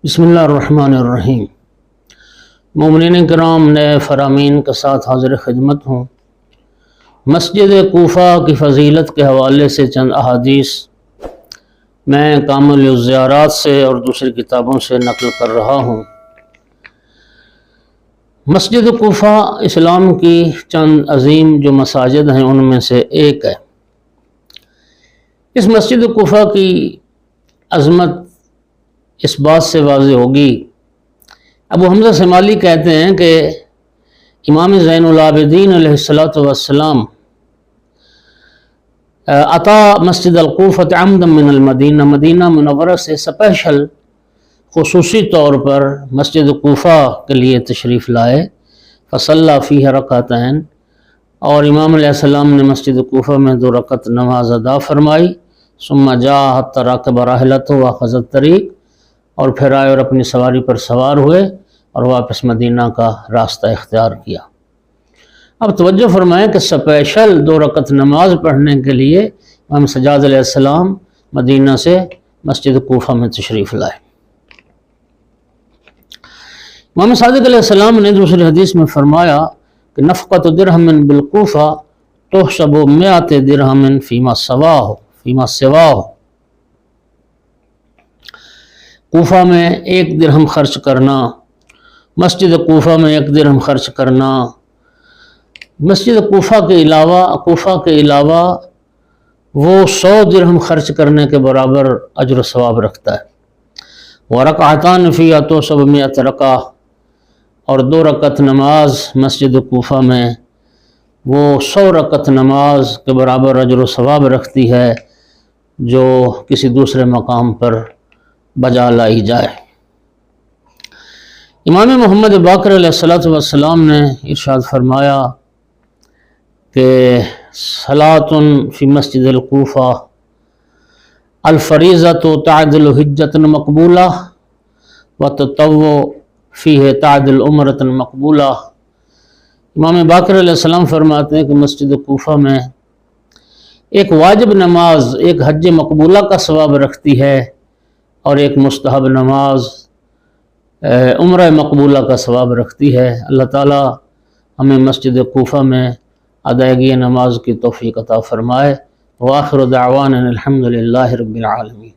بسم اللہ الرحمن الرحیم۔ مومنین کرام، نئے فرامین کے ساتھ حاضر خدمت ہوں۔ مسجد کوفہ کی فضیلت کے حوالے سے چند احادیث میں کامل الزیارات سے اور دوسری کتابوں سے نقل کر رہا ہوں۔ مسجد کوفہ اسلام کی چند عظیم جو مساجد ہیں ان میں سے ایک ہے۔ اس مسجد کوفہ کی عظمت اس بات سے واضح ہوگی۔ ابو حمزہ سمالی کہتے ہیں کہ امام زین العابدین علیہ السلام عطا مسجد الکوفہ عمدا من المدینہ، مدینہ منورہ سے سپیشل خصوصی طور پر مسجد کوفہ کے لیے تشریف لائے۔ فصلی فیہ رکعتین، اور امام علیہ السلام نے مسجد کوفہ میں 2 رکعت نماز ادا فرمائی۔ ثم جاء حتی راکب راحلتہ واخذ الطریق، اور پھر آئے اور اپنی سواری پر سوار ہوئے اور واپس مدینہ کا راستہ اختیار کیا۔ اب توجہ فرمائیں کہ سپیشل 2 رکعت نماز پڑھنے کے لیے امام سجاد علیہ السلام مدینہ سے مسجد کوفہ میں تشریف لائے۔ امام صادق علیہ السلام نے دوسری حدیث میں فرمایا کہ نفقۃ درہم بالکوفہ تحسب 100 درہم فیما سواہ۔ کوفہ میں 1 درہم خرچ کرنا، مسجد کوفہ میں 1 درہم خرچ کرنا، مسجد کوفہ کے علاوہ وہ 100 درہم خرچ کرنے کے برابر اجر و ثواب رکھتا ہے۔ وَرَكْعَتَانِ فِيهَا تُحْسَبُ 100 رکعہ، اور 2 رکعت نماز مسجد کوفہ میں وہ 100 رکعت نماز کے برابر اجر و ثواب رکھتی ہے جو کسی دوسرے مقام پر بجا لائی جائے۔ امام محمد باقر علیہ السلام نے ارشاد فرمایا کہ صلاة فی مسجد الکوفہ الفریضۃ تعدل حجۃ مقبولہ والتطوع فیہ تعدل عمرۃ مقبولہ۔ امام باقر علیہ السلام فرماتے ہیں کہ مسجد کوفہ میں ایک واجب نماز ایک حج مقبولہ کا ثواب رکھتی ہے، اور ایک مستحب نماز عمرہ مقبولہ کا ثواب رکھتی ہے۔ اللہ تعالی ہمیں مسجد کوفہ میں ادائیگی نماز کی توفیق عطا فرمائے۔ وآخر دعوانا الحمد للہ رب العالمین۔